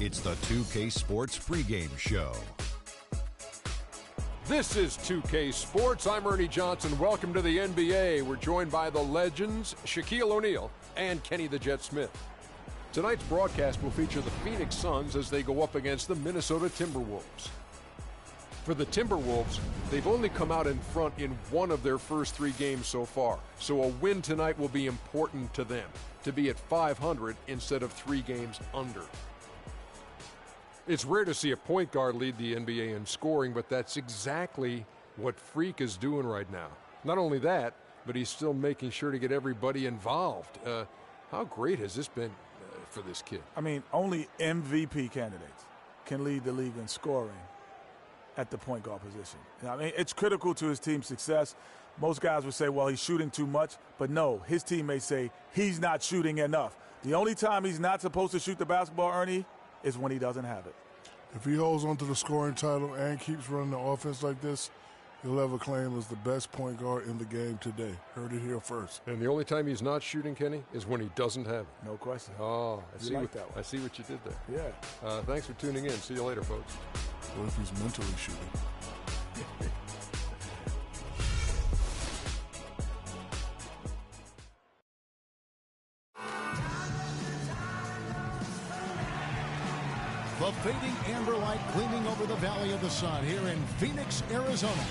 It's the 2K Sports pregame show. This is 2K Sports. I'm Ernie Johnson. Welcome to the NBA. We're joined by the legends Shaquille O'Neal and Kenny the Jet Smith. Tonight's broadcast will feature the Phoenix Suns as they go up against the Minnesota Timberwolves. For the Timberwolves, they've only come out in front in one of their first 3 games so far, so a win tonight will be important to them, to be at 500 instead of 3 games under. It's rare to see a point guard lead the NBA in scoring, but that's exactly what Freak is doing right now. Not only that, but he's still making sure to get everybody involved. How great has this been for this kid? I mean, only MVP candidates can lead the league in scoring at the point guard position. I mean, it's critical to his team's success. Most guys would say, well, he's shooting too much. But no, his teammates say he's not shooting enough. The only time he's not supposed to shoot the basketball, Ernie, is when he doesn't have it. If he holds on to the scoring title and keeps running the offense like this, he'll have a claim as the best point guard in the game today. Heard it here first. And the only time he's not shooting, Kenny, is when he doesn't have it. No question. Oh, I see what you did there. Yeah. Thanks for tuning in. See you later, folks. What if he's mentally shooting? The fading amber light gleaming over the Valley of the Sun here in Phoenix, Arizona.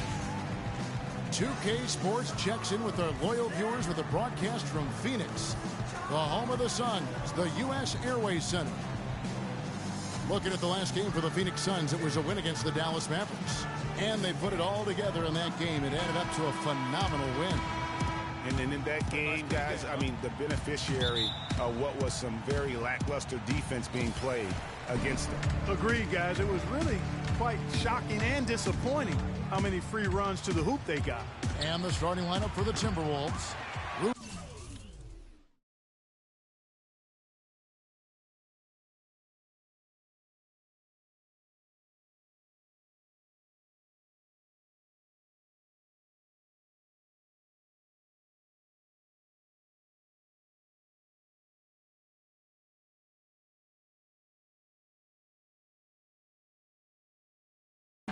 2K Sports checks in with our loyal viewers with a broadcast from Phoenix, the home of the Suns, the U.S. Airways Center. Looking at the last game for the Phoenix Suns, it was a win against the Dallas Mavericks. And they put it all together in that game. It added up to a phenomenal win. And then in that game, guys, I mean, the beneficiary of what was some very lackluster defense being played against them. Agreed, guys. It was really quite shocking and disappointing how many free runs to the hoop they got. And the starting lineup for the Timberwolves.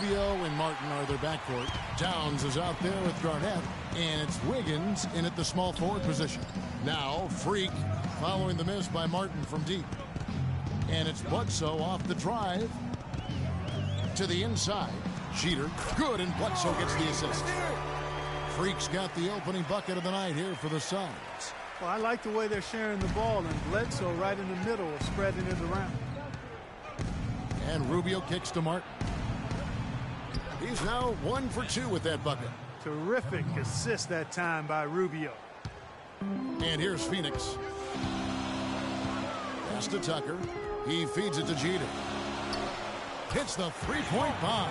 Rubio and Martin are their backcourt. Towns is out there with Garnett, and it's Wiggins in at the small forward position. Now, Freak following the miss by Martin from deep. And it's Bledsoe off the drive to the inside. Jeter, good, and Bledsoe gets the assist. Freak's got the opening bucket of the night here for the Suns. Well, I like the way they're sharing the ball, and Bledsoe right in the middle of spreading it around. And Rubio kicks to Martin. He's now 1 for 2 with that bucket. Terrific assist that time by Rubio. And here's Phoenix. Pass to Tucker. He feeds it to Jeter. Hits the three-point bomb.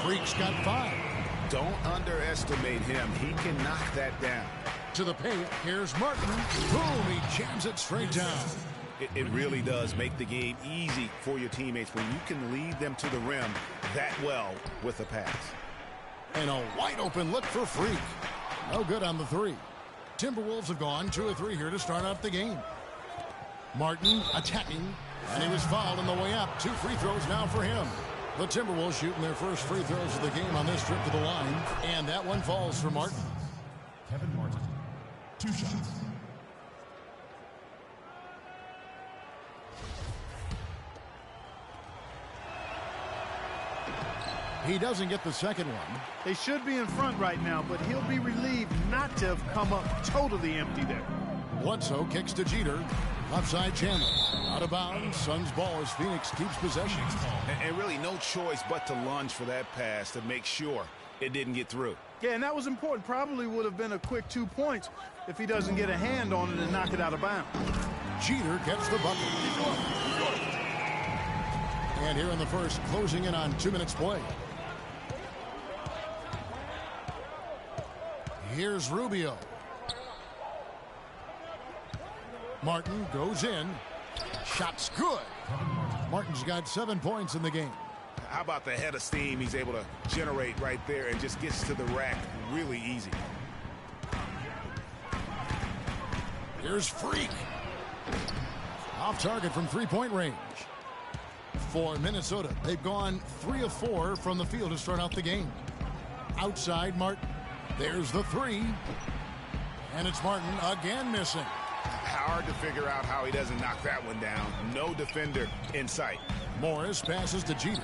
Freak's got 5. Don't underestimate him. He can knock that down. To the paint. Here's Martin. Boom, he jams it straight down. It really does make the game easy for your teammates when you can lead them to the rim that well with a pass. And a wide open look for Freak. No good on the 3. Timberwolves have gone 2 of 3 here to start out the game. Martin attacking, and he was fouled on the way up. 2 free throws now for him. The Timberwolves shooting their first free throws of the game on this trip to the line, and that one falls for Martin. Kevin Martin, 2 shots. He doesn't get the second one. They should be in front right now, but he'll be relieved not to have come up totally empty there. Bledsoe kicks to Jeter. Offside Chandler. Out of bounds. Suns ball as Phoenix keeps possession. And really no choice but to lunge for that pass to make sure it didn't get through. Yeah, and that was important. Probably would have been a quick 2 points if he doesn't get a hand on it and knock it out of bounds. Jeter gets the bucket. And here in the first, closing in on 2 minutes play. Here's Rubio. Martin goes in. Shot's good. Martin's got 7 points in the game. How about the head of steam he's able to generate right there and just gets to the rack really easy. Here's Freak. Off target from 3-point range. for Minnesota. They've gone 3 of 4 from the field to start out the game. Outside, Martin. There's the three. And it's Martin again missing. Hard to figure out how he doesn't knock that one down. No defender in sight. Morris passes to Jeter.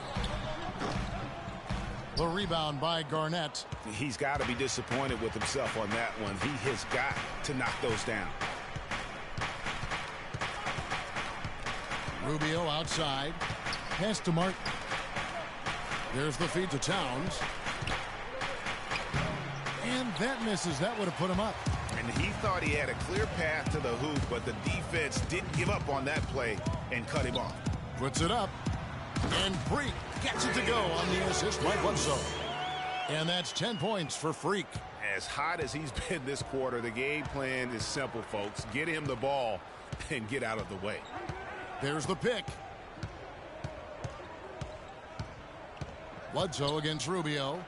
The rebound by Garnett. He's got to be disappointed with himself on that one. He has got to knock those down. Rubio outside. Pass to Martin. There's the feed to Towns. And that misses. That would have put him up. And he thought he had a clear path to the hoop, but the defense didn't give up on that play and cut him off. Puts it up. And Freak gets it to go on the assist by Bledsoe. And that's 10 points for Freak. As hot as he's been this quarter, the game plan is simple, folks. Get him the ball and get out of the way. There's the pick. Bledsoe against Rubio.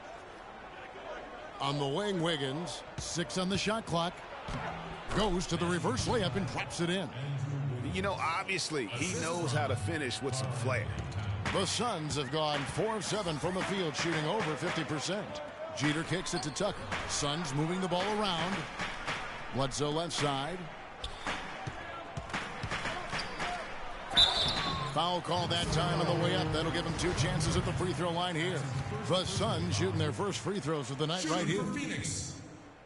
On the wing, Wiggins. 6 on the shot clock. Goes to the reverse layup and drops it in. You know, obviously, he knows how to finish with some flair. The Suns have gone 4 of 7 from the field, shooting over 50%. Jeter kicks it to Tucker. Suns moving the ball around. Bledsoe left side. Foul call that time on the way up. That'll give him 2 chances at the free throw line here. The Suns shooting their first free throws of the night right here. Phoenix,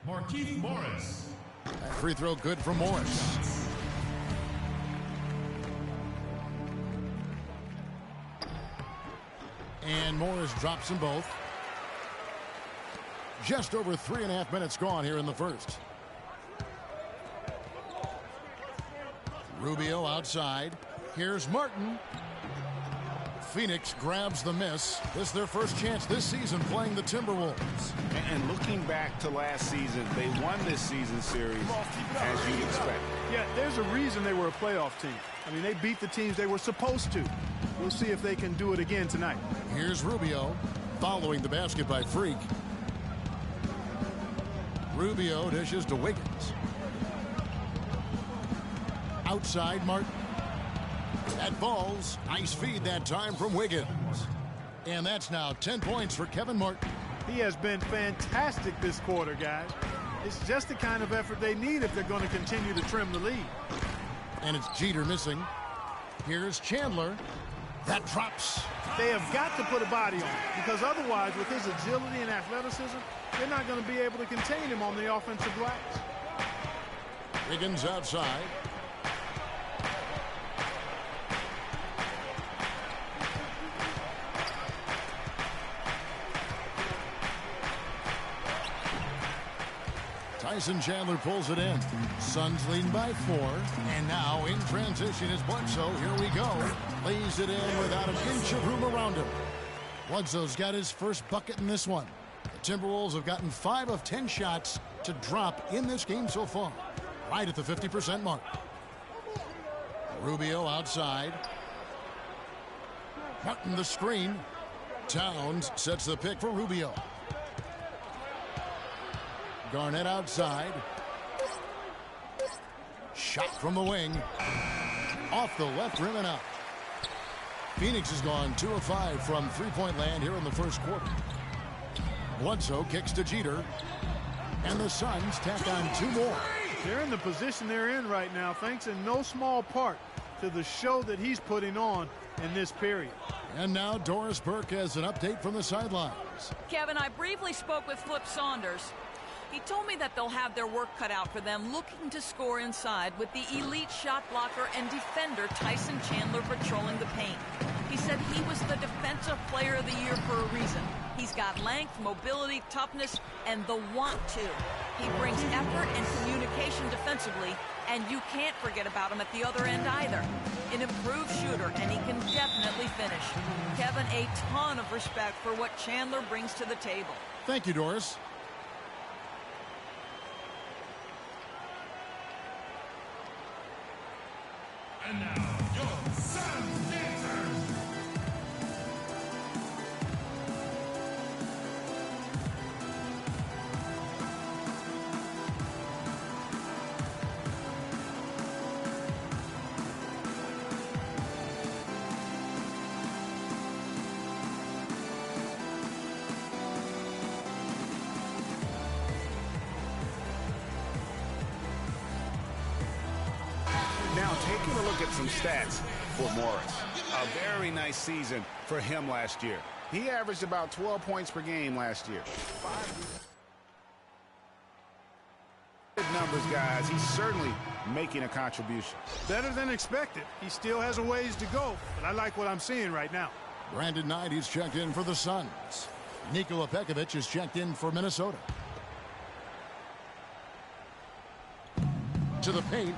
Markieff Morris. That free throw good for Morris. And Morris drops them both. Just over 3.5 minutes gone here in the first. Rubio outside. Here's Martin. Phoenix grabs the miss. This is their first chance this season playing the Timberwolves. And looking back to last season, they won this season series as you'd expect. Yeah, there's a reason they were a playoff team. I mean, they beat the teams they were supposed to. We'll see if they can do it again tonight. Here's Rubio following the basket by Freak. Rubio dishes to Wiggins. Outside, Martin. That falls. Nice feed that time from Wiggins. And that's now 10 points for Kevin Martin. He has been fantastic this quarter, guys. It's just the kind of effort they need if they're going to continue to trim the lead. And it's Jeter missing. Here's Chandler. That drops. They have got to put a body on him, because otherwise, with his agility and athleticism, they're not going to be able to contain him on the offensive glass. Wiggins outside. Tyson Chandler pulls it in. Suns leading by 4. And now in transition is Bledsoe. Here we go. Lays it in without an inch of room around him. Bledsoe's got his first bucket in this one. The Timberwolves have gotten 5 of 10 shots to drop in this game so far. Right at the 50% mark. Rubio outside. Martin the screen. Towns sets the pick for Rubio. Garnett outside. Shot from the wing. Off the left rim and out. Phoenix has gone 2 of 5 from three-point land here in the first quarter. Bledsoe kicks to Jeter. And the Suns tack on 2 more. They're in the position they're in right now, thanks in no small part to the show that he's putting on in this period. And now Doris Burke has an update from the sidelines. Kevin, I briefly spoke with Flip Saunders. He told me that they'll have their work cut out for them looking to score inside with the elite shot blocker and defender Tyson Chandler patrolling the paint. He said he was the defensive player of the year for a reason. He's got length, mobility, toughness, and the want to. He brings effort and communication defensively, and you can't forget about him at the other end either. An improved shooter, and he can definitely finish. Kevin, a ton of respect for what Chandler brings to the table. Thank you, Doris. And now, your Suns dancers. taking a look at some stats for Morris. A very nice season for him last year. He averaged about 12 points per game last year. Numbers, guys. He's certainly making a contribution. Better than expected. He still has a ways to go, but I like what I'm seeing right now. Brandon Knight, he's checked in for the Suns. Nikola Pekovic is checked in for Minnesota. To the paint.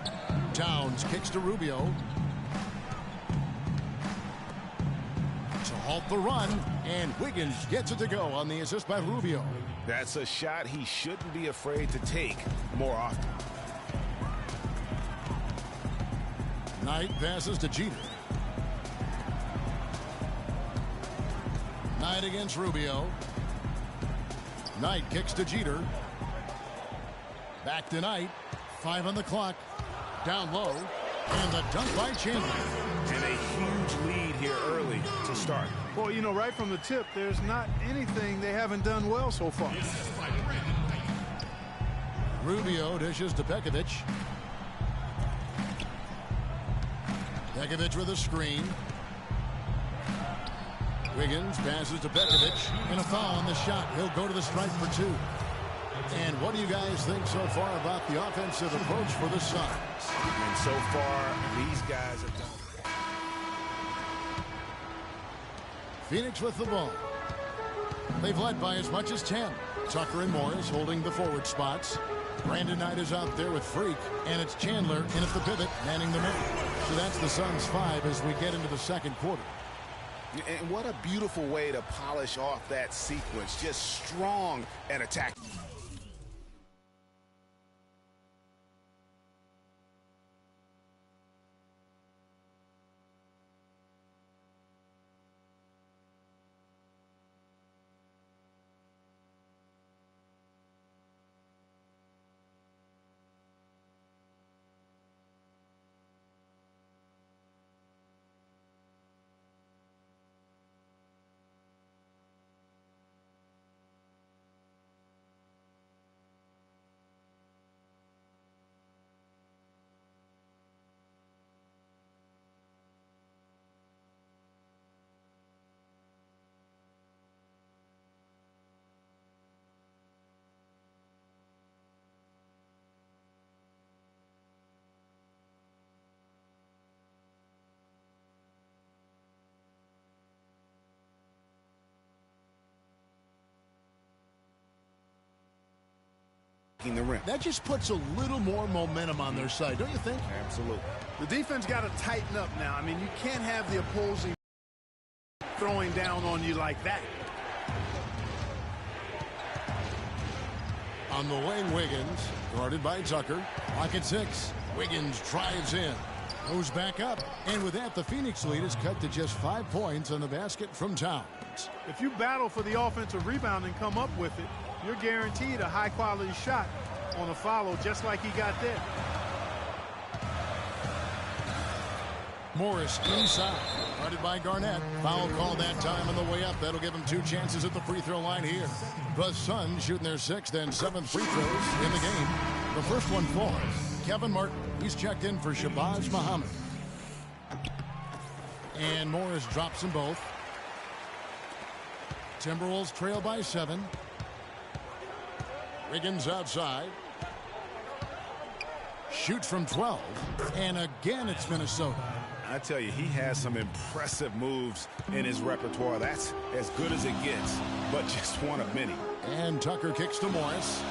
Towns kicks to Rubio. To halt the run, and Wiggins gets it to go on the assist by Rubio. That's a shot he shouldn't be afraid to take more often. Knight passes to Jeter. Knight against Rubio. Knight kicks to Jeter. Back to Knight. 5 on the clock. Down low. And the dunk by Chandler. And a huge lead here early to start. Boy, you know, right from the tip, there's not anything they haven't done well so far. Rubio dishes to Pekovic. Pekovic with a screen. Wiggins passes to Pekovic. And a foul on the shot. He'll go to the stripe for 2. And what do you guys think so far about the offensive approach for the Suns? And so far, these guys have done. Phoenix with the ball. They've led by as much as 10. Tucker and Morris holding the forward spots. Brandon Knight is out there with Freak, and it's Chandler in at the pivot, manning the middle. So that's the Suns' 5 as we get into the second quarter. And what a beautiful way to polish off that sequence. Just strong at attack. The rim. That just puts a little more momentum on their side, don't you think? Absolutely. The defense got to tighten up now. I mean, you can't have the opposing throwing down on you like that. On the wing, Wiggins, guarded by Tucker. Pocket 6. Wiggins drives in. Goes back up. And with that, the Phoenix lead is cut to just 5 points on the basket from Towns. If you battle for the offensive rebound and come up with it, you're guaranteed a high-quality shot on a follow just like he got there. Morris inside, guarded by Garnett. Foul call that time on the way up. That'll give him 2 chances at the free throw line here. The Suns shooting their 6th and 7th free throws in the game. The first one falls. Kevin Martin, he's checked in for Shabazz Muhammad. And Morris drops them both. Timberwolves trail by 7. Wiggins outside. Shoots from 12. And again, it's Minnesota. I tell you, he has some impressive moves in his repertoire. That's as good as it gets, but just one of many. And Tucker kicks to Morris.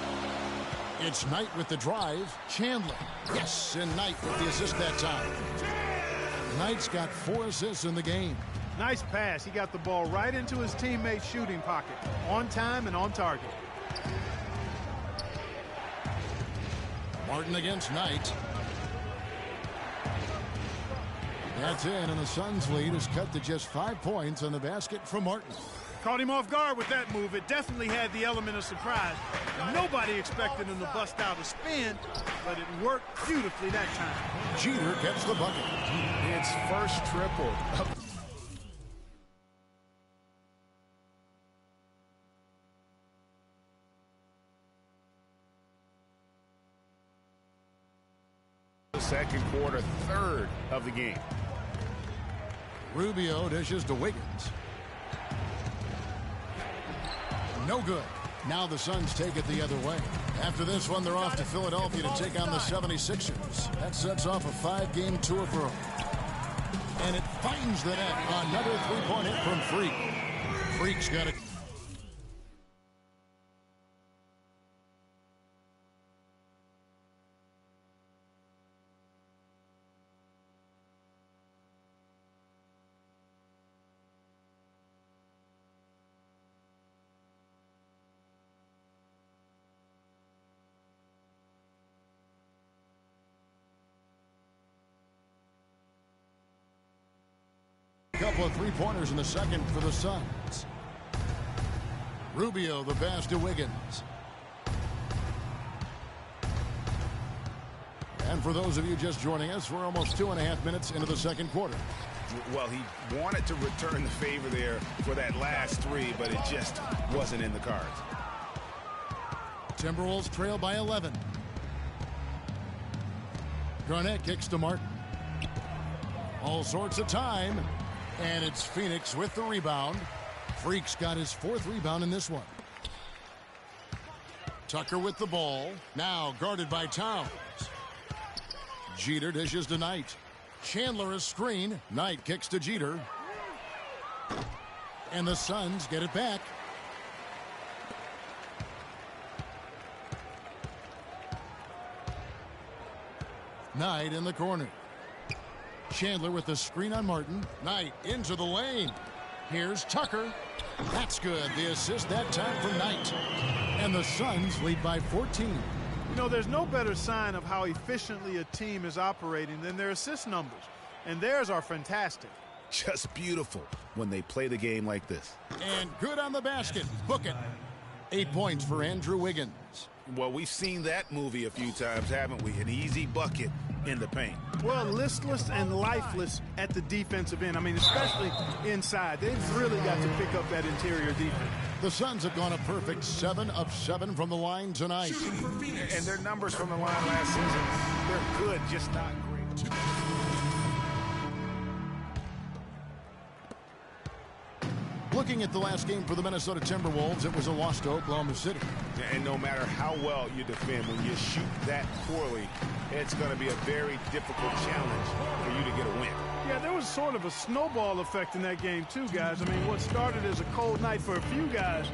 It's Knight with the drive. Chandler. Yes, and Knight with the assist that time. Knight's got 4 assists in the game. Nice pass. He got the ball right into his teammate's shooting pocket. On time and on target. Martin against Knight. That's in, and the Suns' lead is cut to just 5 points on the basket from Martin. Caught him off guard with that move. It definitely had the element of surprise. Nobody expected him to bust out a spin, but it worked beautifully that time. Jeter gets the bucket. It's first triple. Second quarter, third of the game. Rubio dishes to Wiggins. No good. Now the Suns take it the other way. After this one, they're off to Philadelphia to take on the 76ers. That sets off a 5-game tour for them. And it finds the net. Another three-point hit from Freak. Freak's got it. Couple of three-pointers in the second for the Suns. Rubio the pass to Wiggins. And for those of you just joining us, we're almost 2.5 minutes into the second quarter. Well, he wanted to return the favor there for that last three, but it just wasn't in the cards. Timberwolves trail by 11. Garnett kicks to Martin. All sorts of time. And it's Phoenix with the rebound. Freak's got his 4th rebound in this one. Tucker with the ball. Now guarded by Towns. Jeter dishes to Knight. Chandler a screen. Knight kicks to Jeter. And the Suns get it back. Knight in the corner. Chandler with the screen on Martin. Knight into the lane. Here's Tucker. That's good. The assist that time for Knight. And the Suns lead by 14. You know, there's no better sign of how efficiently a team is operating than their assist numbers. And theirs are fantastic. Just beautiful when they play the game like this. And good on the basket. Book it. 8 points for Andrew Wiggins. Well, we've seen that movie a few times, haven't we? An easy bucket in the paint. Well, listless and lifeless at the defensive end. I mean, especially inside. They've really got to pick up that interior defense. The Suns have gone a perfect 7 of 7 from the line tonight. And their numbers from the line last season, they're good, just not great. Looking at the last game for the Minnesota Timberwolves, it was a loss to Oklahoma City. And no matter how well you defend, when you shoot that poorly, it's going to be a very difficult challenge for you to get a win. Yeah, there was sort of a snowball effect in that game too, guys. I mean, what started as a cold night for a few guys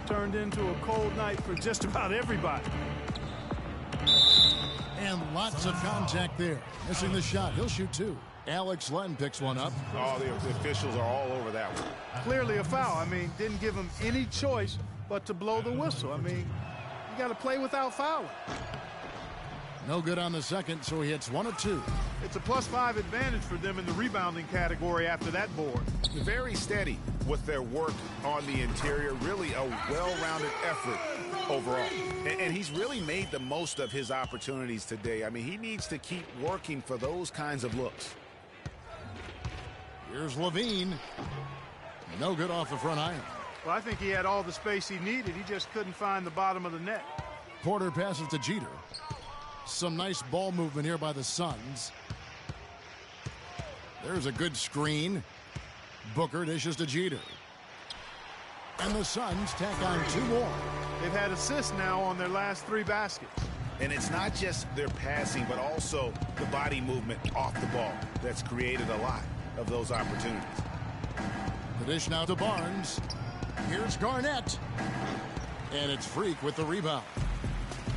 turned into a cold night for just about everybody. And lots of contact there. Missing the shot. He'll shoot 2. Alex Len picks one up. Oh, the officials are all over that one. Clearly a foul. I mean, didn't give him any choice but to blow the whistle. I mean, you got to play without fouling. No good on the second, so he hits 1 of 2. It's a +5 advantage for them in the rebounding category after that board. Very steady with their work on the interior. Really a well-rounded effort overall. And he's really made the most of his opportunities today. I mean, he needs to keep working for those kinds of looks. Here's Levine. No good off the front iron. Well, I think he had all the space he needed. He just couldn't find the bottom of the net. Porter passes to Jeter. Some nice ball movement here by the Suns. There's a good screen. Booker dishes to Jeter. And the Suns tack on 2 more. They've had assists now on their last 3 baskets. And it's not just their passing, but also the body movement off the ball that's created a lot of those opportunities. The dish now to Barnes. Here's Garnett. And it's Freak with the rebound.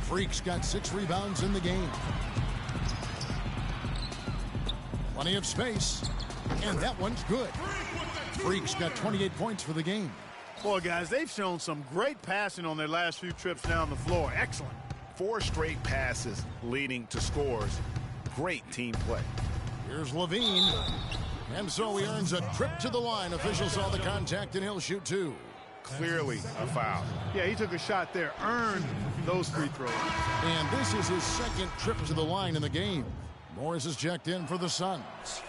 Freak's got 6 rebounds in the game. Plenty of space. And that one's good. Freak's got 28 points for the game. Boy, guys, they've shown some great passing on their last few trips down the floor. Excellent. 4 straight passes leading to scores. Great team play. Here's Levine. And so he earns a trip to the line. Official saw the contact, and he'll shoot 2. Clearly a foul. Yeah, he took a shot there. Earned those free throws. And this is his 2nd trip to the line in the game. Morris is checked in for the Suns.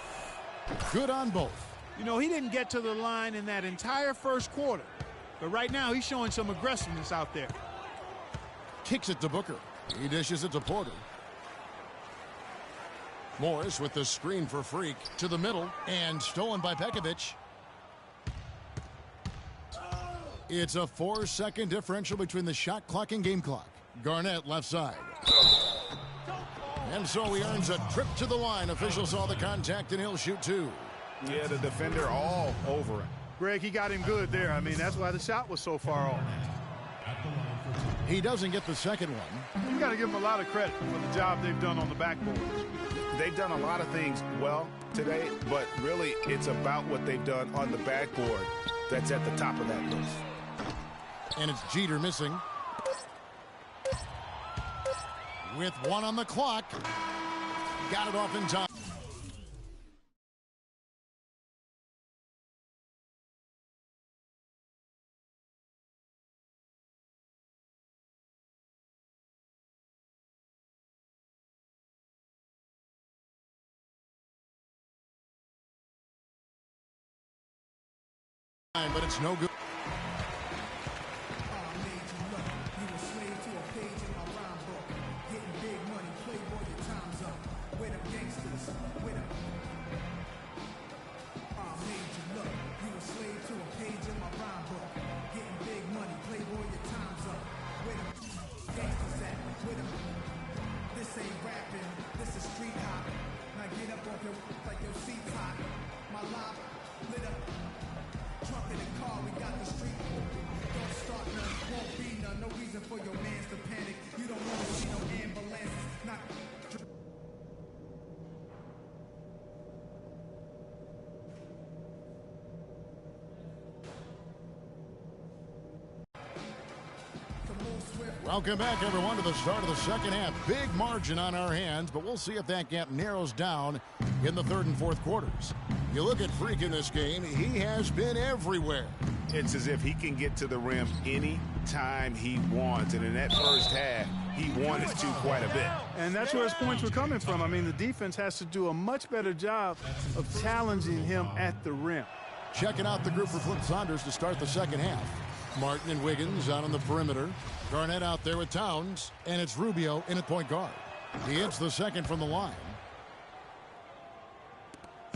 Good on both. You know, he didn't get to the line in that entire first quarter. But right now, he's showing some aggressiveness out there. Kicks it to Booker. He dishes it to Porter. Morris with the screen for Freak to the middle and stolen by Pekovic. It's a 4-second differential between the shot clock and game clock. Garnett left side. And so he earns a trip to the line. Officials saw the contact and he'll shoot 2. Yeah, the defender all over him. Greg, he got him good there. I mean, that's why the shot was so far off. He doesn't get the second one. You got to give him a lot of credit for the job they've done on the backboard. They've done a lot of things well today, but really it's about what they've done on the backboard that's at the top of that list. And it's Jeter missing. With 1 on the clock. Got it off in time. But it's no good. Welcome back, everyone, to the start of the second half. Big margin on our hands, but we'll see if that gap narrows down in the third and fourth quarters. You look at Freak in this game, he has been everywhere. It's as if he can get to the rim any time he wants, and in that first half, he wanted to quite a bit. And that's where his points were coming from. I mean, the defense has to do a much better job of challenging him at the rim. Checking out the group for Flip Saunders to start the second half. Martin and Wiggins out on the perimeter. Garnett out there with Towns, and it's Rubio in at point guard. He hits the second from the line.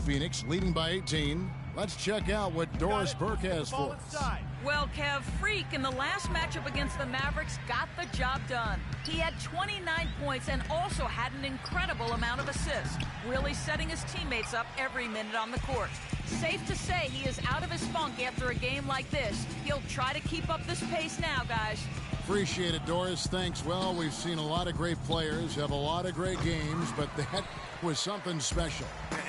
Phoenix leading by 18. Let's check out what Doris Burke has for us. Well, Kev, Freak in the last matchup against the Mavericks got the job done. He had 29 points and also had an incredible amount of assists, really setting his teammates up every minute on the court. Safe to say he is out of his funk after a game like this. He'll try to keep up this pace now, guys. Appreciate it, Doris. Thanks. Well, we've seen a lot of great players have a lot of great games, but that was something special.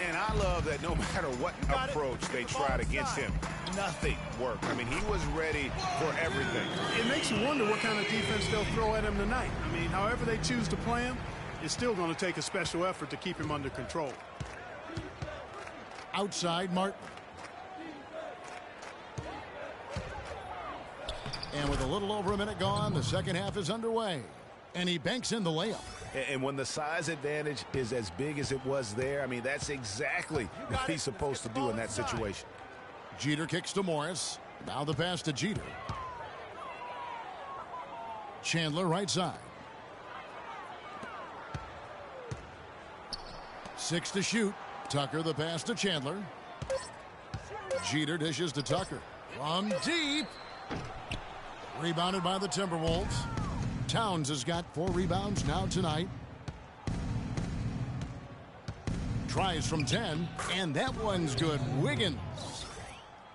And I love that no matter what approach they tried against him, nothing worked. I mean, he was ready for everything. It makes you wonder what kind of defense they'll throw at him tonight. I mean, however they choose to play him, it's still going to take a special effort to keep him under control. Outside, Martin. And with a little over a minute gone, the second half is underway. And he banks in the layup. And when the size advantage is as big as it was there, I mean, that's exactly what he's supposed to do in that situation. Jeter kicks to Morris. Now the pass to Jeter. Chandler right side. 6 to shoot. Tucker the pass to Chandler. Jeter dishes to Tucker. From deep. Rebounded by the Timberwolves. Towns has got 4 rebounds now tonight. Tries from 10, and that one's good.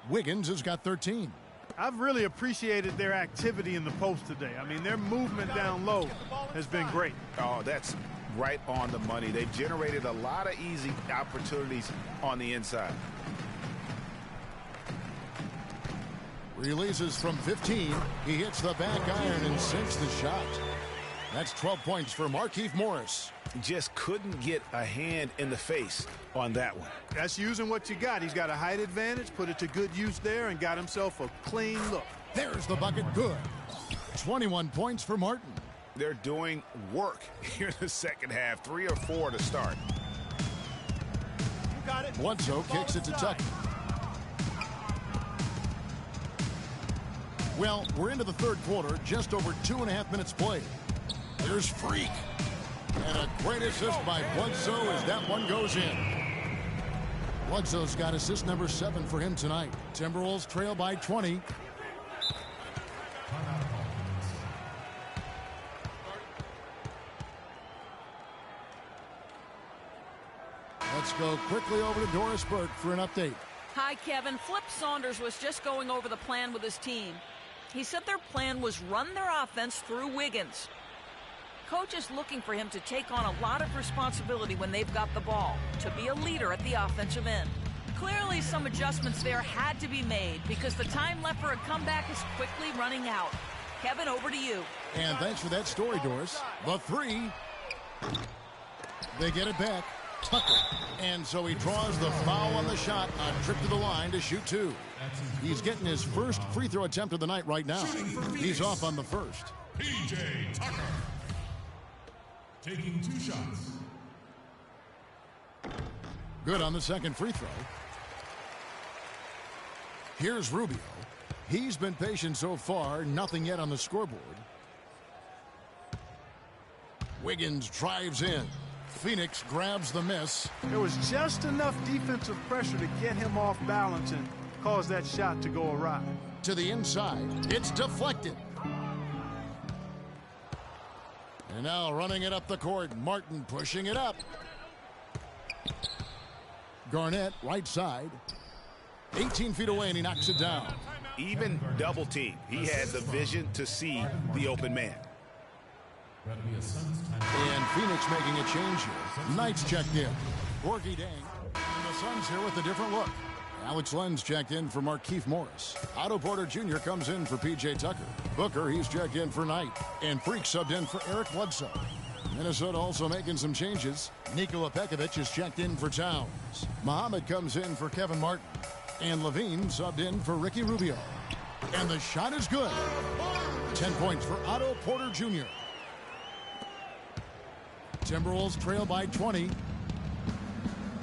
Wiggins has got 13. I've really appreciated their activity in the post today. I mean, their movement down low has been great. Oh, that's right on the money. They've generated a lot of easy opportunities on the inside. Releases from 15. He hits the back iron and sinks the shot. That's 12 points for Markieff Morris. Just couldn't get a hand in the face on that one. That's using what you got. He's got a height advantage, put it to good use there, and got himself a clean look. There's the bucket. Good. 21 points for Martin. They're doing work here in the second half. 3 or 4 to start. You got it. Bledsoe kicks it to Tucker. Well, we're into the third quarter, just over 2.5 minutes played. There's Freak. And a great assist by Bledsoe as that one goes in. Bledsoe's got assist number 7 for him tonight. Timberwolves trail by 20. Let's go quickly over to Doris Burke for an update. Hi, Kevin. Flip Saunders was just going over the plan with his team. He said their plan was run their offense through Wiggins. Coach is looking for him to take on a lot of responsibility when they've got the ball, to be a leader at the offensive end. Clearly, some adjustments there had to be made because the time left for a comeback is quickly running out. Kevin, over to you. And thanks for that story, Doris. The 3. They get it back. Tucker. And so he draws the foul on the shot, a trip to the line to shoot 2. He's getting his first free throw attempt of the night right now. He's off on the first. P.J. Tucker. Taking 2 shots. Good on the second free throw. Here's Rubio. He's been patient so far, nothing yet on the scoreboard. Wiggins drives in. Phoenix grabs the miss. There was just enough defensive pressure to get him off balance and cause that shot to go awry. To the inside. It's deflected. And now running it up the court. Martin pushing it up. Garnett, right side. 18 feet away, and he knocks it down. Even double team. He had the vision to see the open man. And Phoenix making a change here. Knights checked in. Gorgie Dang. And the Suns here with a different look. Alex Lenz checked in for Markieff Morris. Otto Porter Jr. comes in for P.J. Tucker. Booker, he's checked in for Knight. And Freak subbed in for Eric Bledsoe. Minnesota also making some changes. Nikola Pekovic is checked in for Towns. Muhammad comes in for Kevin Martin. And Levine subbed in for Ricky Rubio. And the shot is good. 10 points for Otto Porter Jr. Timberwolves trail by 20.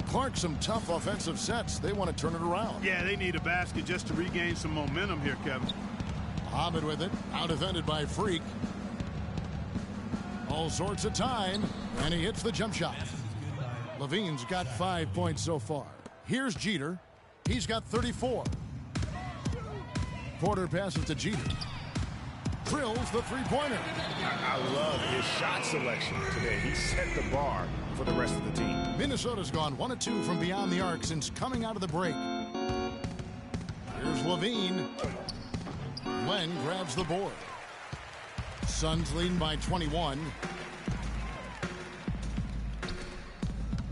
Clark, some tough offensive sets. They want to turn it around. Yeah, they need a basket just to regain some momentum here, Kevin. Muhammad with it. Out defended by Freak. All sorts of time. And he hits the jump shot. Levine's got 5 points so far. Here's Jeter. He's got 34. Porter passes to Jeter. Drills the three-pointer. I love his shot selection today. He set the bar for the rest of the team. Minnesota's gone 1 of 2 from beyond the arc since coming out of the break. Here's Levine. Len grabs the board. Suns leading by 21.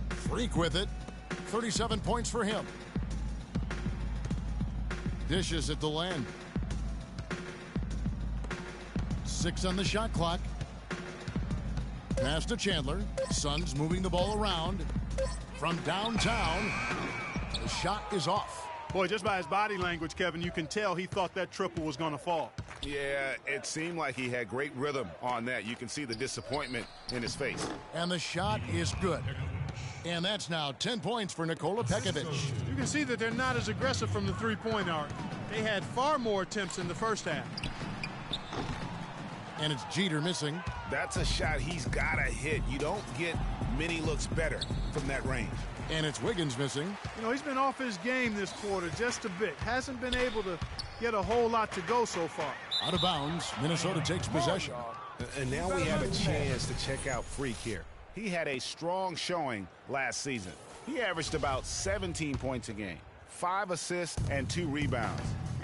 Freak with it. 37 points for him. Dishes at the Len. 6 on the shot clock. Pass to Chandler. Suns moving the ball around. From downtown. The shot is off. Boy, just by his body language, Kevin, you can tell he thought that triple was going to fall. Yeah, it seemed like he had great rhythm on that. You can see the disappointment in his face. And the shot is good. And that's now 10 points for Nikola Pekovic. You can see that they're not as aggressive from the three-point arc. They had far more attempts in the first half. And it's Jeter missing. That's a shot he's got to hit. You don't get many looks better from that range. And it's Wiggins missing. You know, he's been off his game this quarter just a bit. Hasn't been able to get a whole lot to go so far. Out of bounds. Minnesota takes possession. And now we have a chance to check out Freak here. He had a strong showing last season. He averaged about 17 points a game, 5 assists and 2 rebounds.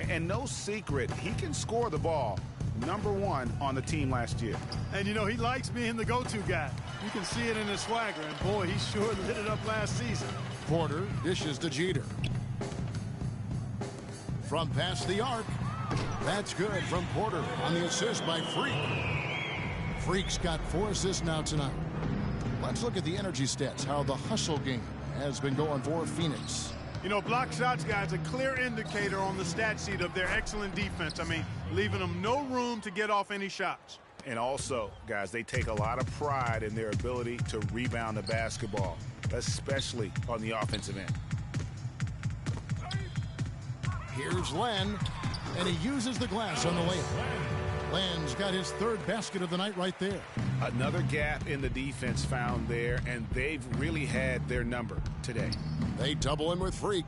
And no secret, he can score the ball. #1 on the team last year. And, you know, he likes being the go-to guy. You can see it in his swagger, and, boy, he sure lit it up last season. Porter dishes to Jeter. From past the arc. That's good from Porter on the assist by Freak. Freak's got 4 assists now tonight. Let's look at the energy stats, how the hustle game has been going for Phoenix. You know, block shots, guys, a clear indicator on the stat sheet of their excellent defense. I mean, leaving them no room to get off any shots. And also, guys, they take a lot of pride in their ability to rebound the basketball, especially on the offensive end. Here's Len, and he uses the glass on the layup. Land's got his third basket of the night right there. Another gap in the defense found there, and they've really had their number today. They double him with Freak.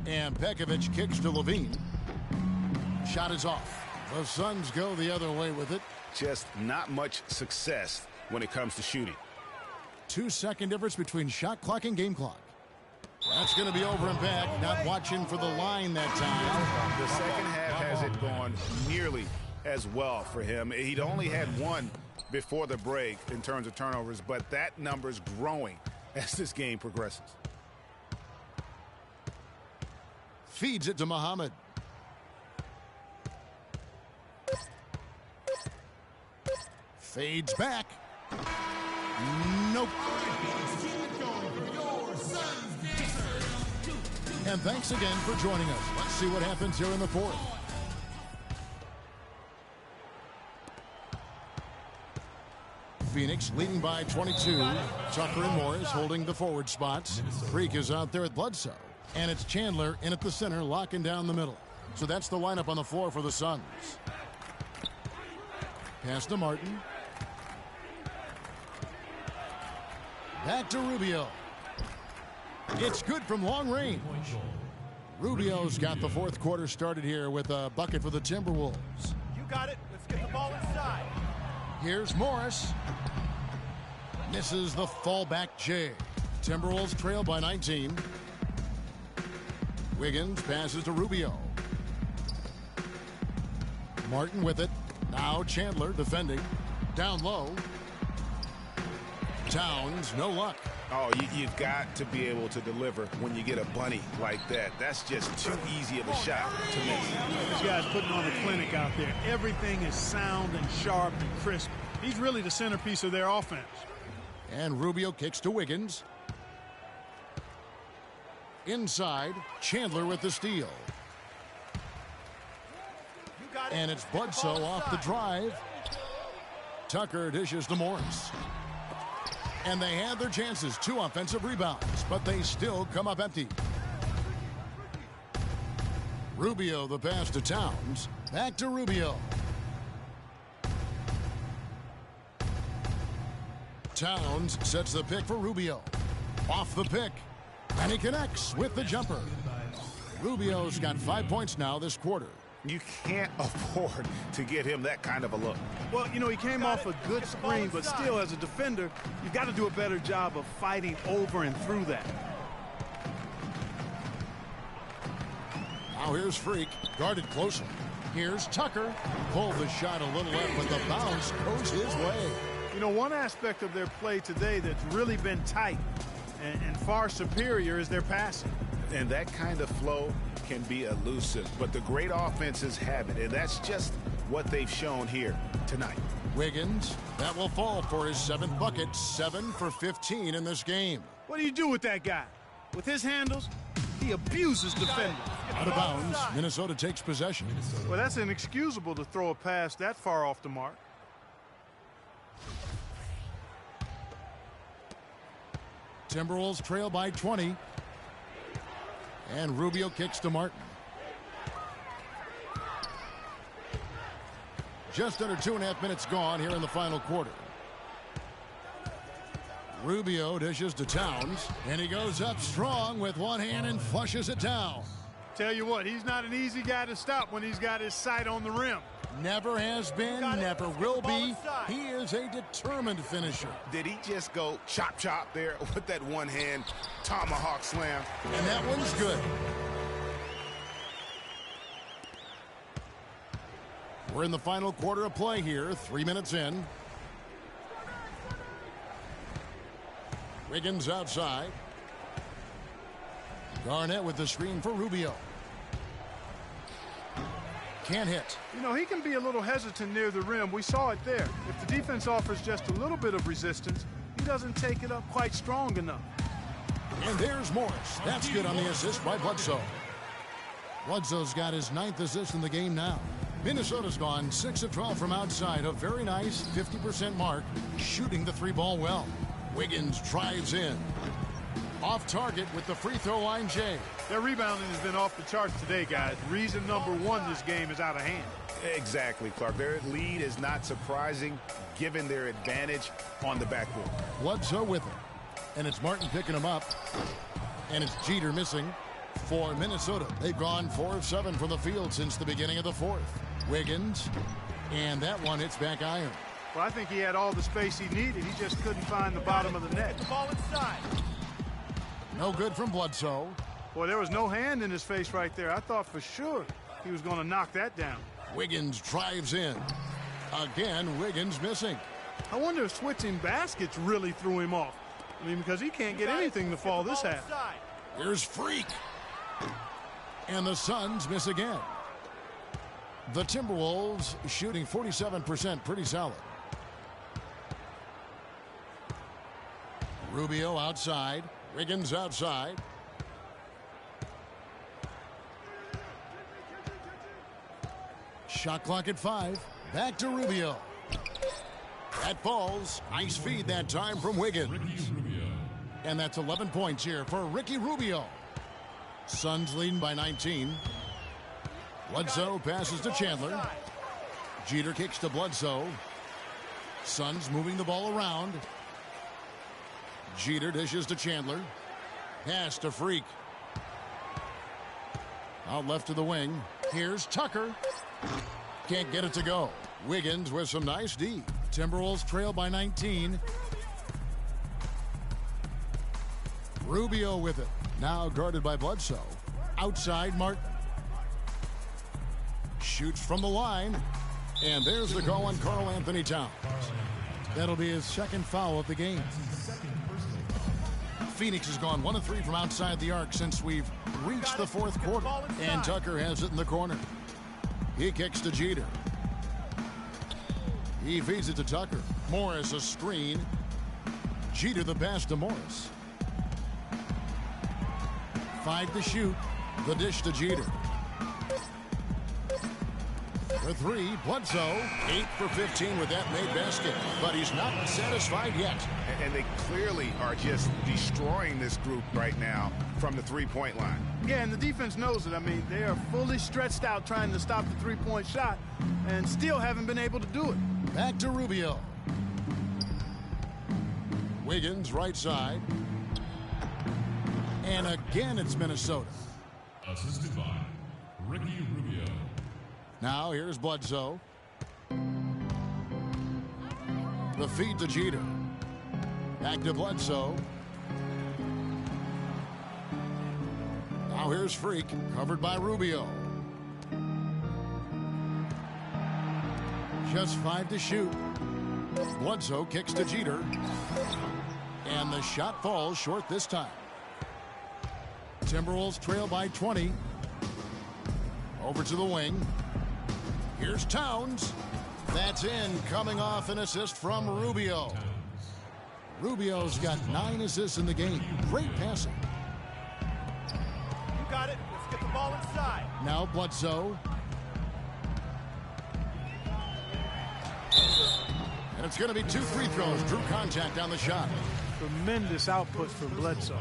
And Pekovic kicks to Levine. Shot is off. The Suns go the other way with it. Just not much success when it comes to shooting. 2-second difference between shot clock and game clock. That's going to be over and back. Not watching for the line that time. The second half hasn't gone nearly as well for him. He'd only had one before the break in terms of turnovers, but that number's growing as this game progresses. Feeds it to Muhammad. Fades back. Nope. And thanks again for joining us. Let's see what happens here in the fourth. Phoenix leading by 22. Tucker and Morris holding the forward spots. Freak is out there at Bledsoe. And it's Chandler in at the center, locking down the middle. So that's the lineup on the floor for the Suns. Pass to Martin. Back to Rubio. It's good from long range. Rubio's got the fourth quarter started here with a bucket for the Timberwolves. You got it. Let's get the ball inside. Here's Morris. Misses the fallback J. Timberwolves trail by 19. Wiggins passes to Rubio. Martin with it. Now Chandler defending. Down low. Towns, no luck. Oh, you've got to be able to deliver when you get a bunny like that. That's just too easy of a shot to miss. This guy's putting on a clinic out there. Everything is sound and sharp and crisp. He's really the centerpiece of their offense. And Rubio kicks to Wiggins. Inside, Chandler with the steal. And it's Bledsoe off the drive. Tucker dishes to Morris. And they had their chances. 2 offensive rebounds, but they still come up empty. Rubio the pass to Towns. Back to Rubio. Towns sets the pick for Rubio. Off the pick. And he connects with the jumper. Rubio's got 5 points now this quarter. You can't afford to get him that kind of a look. Well, you know, he came off a good screen, but still, as a defender, you've got to do a better job of fighting over and through that. Now here's Freak, guarded closely. Here's Tucker. Pulled the shot a little left, but the bounce goes his way. You know, one aspect of their play today that's really been tight and far superior is their passing. And that kind of flow can be elusive, but the great offenses have it, and that's just what they've shown here tonight. Wiggins, that will fall for his 7th bucket, 7 for 15 in this game. What do you do with that guy? With his handles, he abuses defenders. Out of bounds, Minnesota takes possession. Well, that's inexcusable to throw a pass that far off the mark. Timberwolves trail by 20. And Rubio kicks to Martin. Just under 2.5 minutes gone here in the final quarter. Rubio dishes to Towns, and he goes up strong with one hand and flushes it down. Tell you what, he's not an easy guy to stop when he's got his sight on the rim. Never has been, never will be. He is a determined finisher. Did he just go chop chop there with that one hand tomahawk slam? And that one's good. We're in the final quarter of play here, 3 minutes in. Wiggins outside. Garnett with the screen for Rubio. Can't hit. You know, he can be a little hesitant near the rim. We saw it there. If the defense offers just a little bit of resistance, he doesn't take it up quite strong enough. And there's Morris. That's good on the assist by Bledsoe. Bledsoe's got his 9th assist in the game now. Minnesota's gone 6 of 12 from outside. A very nice 50% mark, shooting the 3-ball well. Wiggins drives in. Off target with the free throw line, Jay. Their rebounding has been off the charts today, guys. Reason number one, this game is out of hand. Exactly, Clark. Their lead is not surprising given their advantage on the backboard. Bledsoe with him. And it's Martin picking him up. And it's Jeter missing for Minnesota. They've gone 4 of 7 from the field since the beginning of the fourth. Wiggins. And that one hits back iron. Well, I think he had all the space he needed. He just couldn't find the bottom of the net. The ball inside. No good from Bledsoe. Boy, there was no hand in his face right there. I thought for sure he was going to knock that down. Wiggins drives in. Again, Wiggins missing. I wonder if switching baskets really threw him off. I mean, because he can't get anything to fall this half. Here's Freak. And the Suns miss again. The Timberwolves shooting 47%, pretty solid. Rubio outside. Wiggins outside. Shot clock at 5. Back to Rubio. That falls. Nice feed that time from Wiggins. And that's 11 points here for Ricky Rubio. Suns leading by 19. Bledsoe passes to Chandler. Jeter kicks to Bledsoe. Suns moving the ball around. Jeter dishes to Chandler. Pass to Freak. Out left to the wing. Here's Tucker. Can't get it to go. Wiggins with some nice D. Timberwolves trail by 19. Rubio with it. Now guarded by Bledsoe. Outside Martin. Shoots from the line. And there's the call on Karl Anthony Towns. That'll be his second foul of the game. Phoenix has gone 1 of 3 from outside the arc since we've reached the fourth quarter. And Tucker has it in the corner. He kicks to Jeter. He feeds it to Tucker. Morris a screen. Jeter the pass to Morris. 5 to shoot. The dish to Jeter. For 3, Bledsoe, 8 for 15 with that made basket. But he's not satisfied yet. And they clearly are just destroying this group right now from the three-point line. Yeah, and the defense knows it. I mean, they are fully stretched out trying to stop the three-point shot and still haven't been able to do it. Back to Rubio. Wiggins right side. And again it's Minnesota. Assisted by Ricky Rubio. Now here's Bledsoe. The feed to Jeter. Back to Bledsoe. Now here's Freak, covered by Rubio. Just 5 to shoot. Bledsoe kicks to Jeter. And the shot falls short this time. Timberwolves trail by 20. Over to the wing. Here's Towns. That's in, coming off an assist from Rubio. Rubio's got 9 assists in the game. Great passing. You got it. Let's get the ball inside. Now Bledsoe. And it's going to be 2 free throws. Drew contact on the shot. Tremendous output from Bledsoe.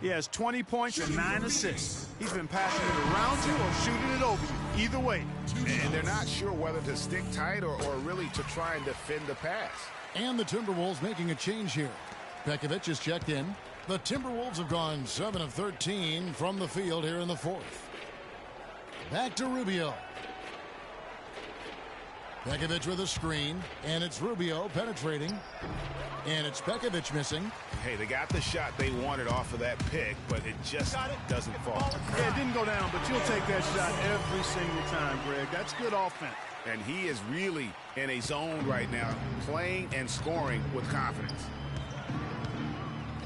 He has 20 points and 9 assists. He's been passing it around you or shooting it over you. Either way. And they're not sure whether to stick tight or really to try and defend the pass. And the Timberwolves making a change here. Pekovic is checked in. The Timberwolves have gone 7 of 13 from the field here in the fourth. Back to Rubio. Pekovic with a screen, and it's Rubio penetrating. And it's Pekovic missing. Hey, they got the shot they wanted off of that pick, but it just doesn't fall. Yeah, it didn't go down, but you'll take that shot every single time, Greg. That's good offense. And he is really in a zone right now, playing and scoring with confidence.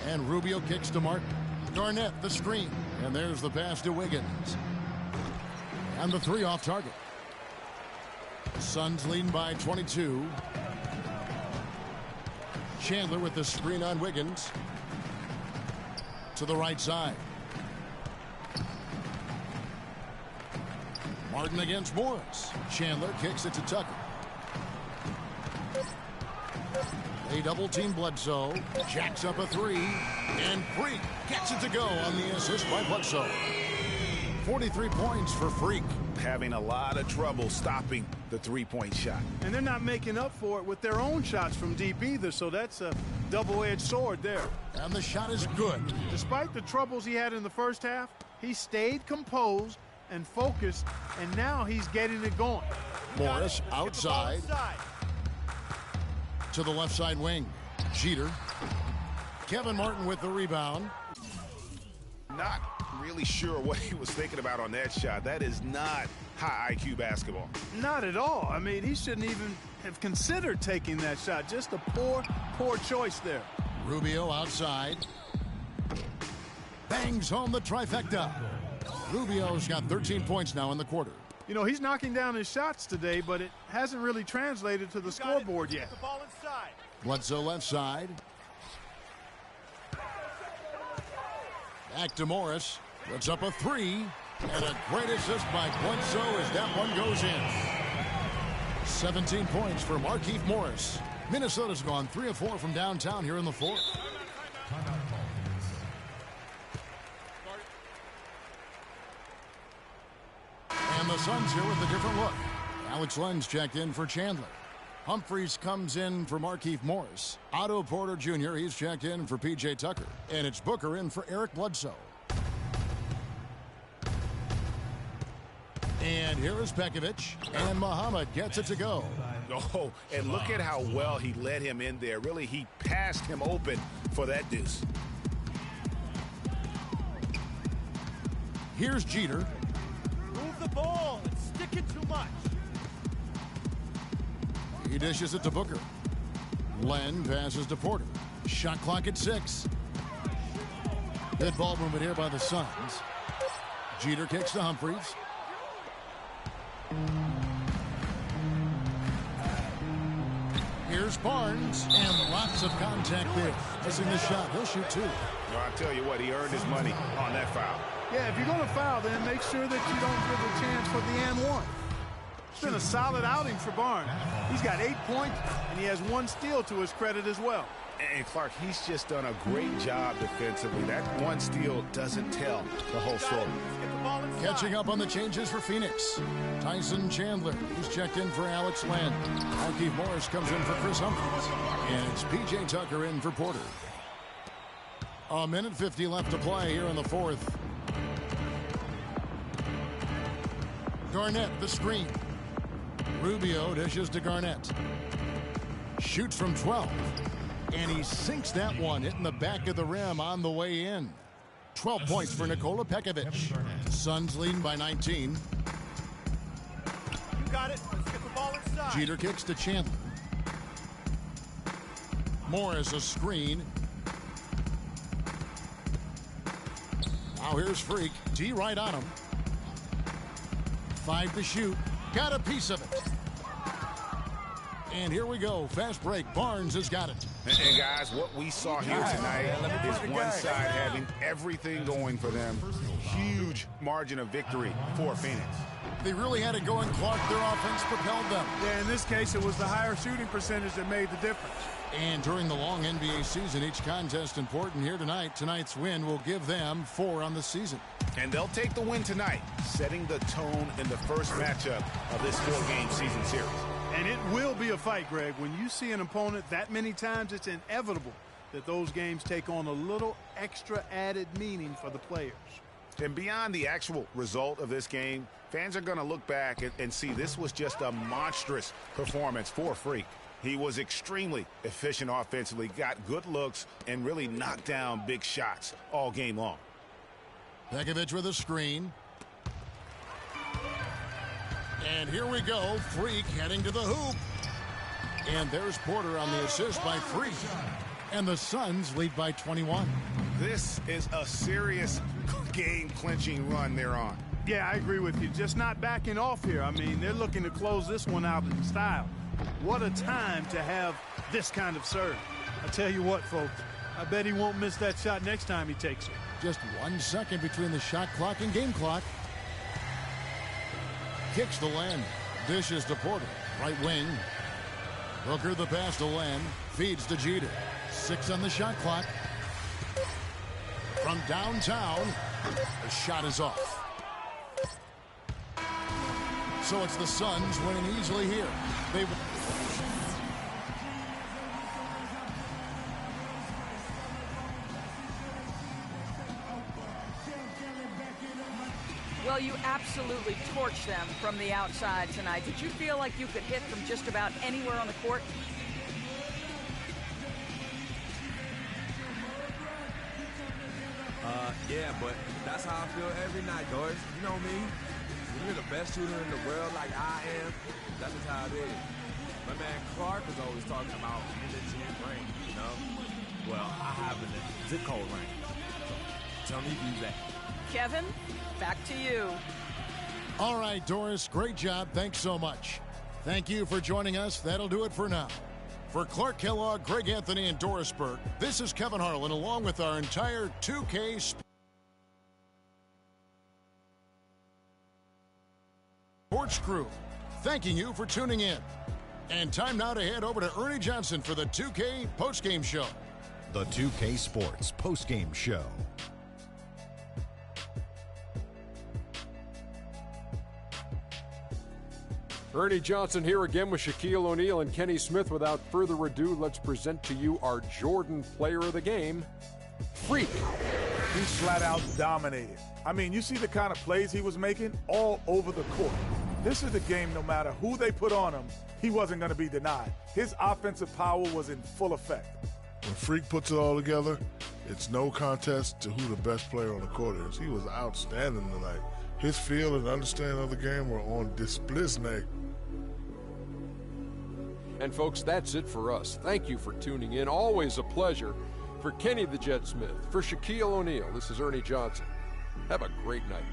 And Rubio kicks to Martin. Garnett, the screen. And there's the pass to Wiggins. And the 3 off target. Suns leading by 22. Chandler with the screen on Wiggins. To the right side. Martin against Morris. Chandler kicks it to Tucker. They double-team Bledsoe. Jacks up a three. And Freak gets it to go on the assist by Bledsoe. 43 points for Freak. Having a lot of trouble stopping the three-point shot. And they're not making up for it with their own shots from deep either, so that's a double-edged sword there. And the shot is good. Despite the troubles he had in the first half, he stayed composed and focused, and now he's getting it going. Morris outside to the left side wing. Jeter. Kevin Martin with the rebound. Not really sure what he was thinking about on that shot. That is not high IQ basketball. Not at all. I mean, he shouldn't even have considered taking that shot. Just a poor choice there. Rubio outside. Bangs home the trifecta. Rubio's got 13 points now in the quarter. You know, he's knocking down his shots today, but it hasn't really translated to the scoreboard yet. The ball inside. Bledsoe left side. Back to Morris. Puts up a three. And a great assist by Bledsoe as that one goes in. 17 points for Markieff Morris. Minnesota's gone 3 of 4 from downtown here in the fourth. And the Suns here with a different look. Alex Len's checked in for Chandler. Humphries comes in for Markieff Morris. Otto Porter Jr., he's checked in for P.J. Tucker. And it's Booker in for Eric Bledsoe. And here is Pekovic. And Muhammad gets it to go. Oh, and look at how well he led him in there. Really, he passed him open for that deuce. Here's Jeter. Move the ball. It's sticking too much. He dishes it to Booker. Len passes to Porter. Shot clock at 6. Good ball movement here by the Suns. Jeter kicks to Humphries. Here's Barnes, and lots of contact there. Missing the shot. He'll shoot 2. No, I'll tell you what, he earned his money on that foul. Yeah, if you're going to foul, then make sure that you don't give a chance for the and one. It's been a solid outing for Barnes. He's got 8 points, and he has 1 steal to his credit as well. And Clark, he's just done a great job defensively. That 1 steal doesn't tell the whole story. Catching up on the changes for Phoenix. Tyson Chandler, he's checked in for Alex Len. Markieff Morris comes in for Chris Humphries. And it's P.J. Tucker in for Porter. 1:50 left to play here in the fourth. Garnett, the screen. Rubio dishes to Garnett. Shoots from 12. And he sinks that one, hitting the back of the rim on the way in. 12 points for Nikola Pekovic. Suns leading by 19. You got it. Let's get the ball inside. Jeter kicks to Chandler. Morris a screen. Now here's Freak. D right on him. 5 to shoot. Got a piece of it. And here we go. Fast break. Barnes has got it. And guys, what we saw here tonight is one side having everything going for them. Huge margin of victory for Phoenix. They really had it going, Clark. Their offense propelled them. Yeah, in this case, it was the higher shooting percentage that made the difference. And during the long NBA season, each contest important here tonight. Tonight's win will give them 4 on the season. And they'll take the win tonight, setting the tone in the first matchup of this 4-game season series. And it will be a fight, Greg. When you see an opponent that many times, it's inevitable that those games take on a little extra added meaning for the players. And beyond the actual result of this game, fans are going to look back and see this was just a monstrous performance for Freak. He was extremely efficient offensively, got good looks, and really knocked down big shots all game long. Pekovic with a screen. And here we go. Freak heading to the hoop. And there's Porter on the assist by Freak. And the Suns lead by 21. This is a serious game-clinching run they're on. Yeah, I agree with you. Just not backing off here. I mean, they're looking to close this one out in style. What a time to have this kind of serve. I tell you what, folks, I bet he won't miss that shot next time he takes it. Just 1 second between the shot clock and game clock. Kicks to Len. Dishes to Porter. Right wing. Booker the pass to Len. Feeds to Jeter. 6 on the shot clock. From downtown, the shot is off. So it's the Suns winning easily here. Well, you absolutely torched them from the outside tonight. Did you feel like you could hit from just about anywhere on the court? Yeah, but that's how I feel every night, Doris. You know me. When you're the best shooter in the world like I am, that's just how it is. My man Clark was always talking about in the gym range, you know? Well, I have in the zip code range. So tell me if you that. Kevin, back to you. All right, Doris, great job. Thanks so much. Thank you for joining us. That'll do it for now. For Clark Kellogg, Greg Anthony, and Doris Burke, this is Kevin Harlan along with our entire 2K Sports crew, thanking you for tuning in. And time now to head over to Ernie Johnson for the 2K postgame show. The 2K Sports postgame show. Ernie Johnson here again with Shaquille O'Neal and Kenny Smith. Without further ado, let's present to you our Jordan Player of the Game, Freak. He's flat out dominated. I mean, you see the kind of plays he was making all over the court. This is the game, no matter who they put on him, he wasn't going to be denied. His offensive power was in full effect. When Freak puts it all together, it's no contest to who the best player on the court is. He was outstanding tonight. His feel and understanding of the game were on display. And folks, that's it for us. Thank you for tuning in. Always a pleasure. For Kenny the Jet Smith, for Shaquille O'Neal, this is Ernie Johnson. Have a great night.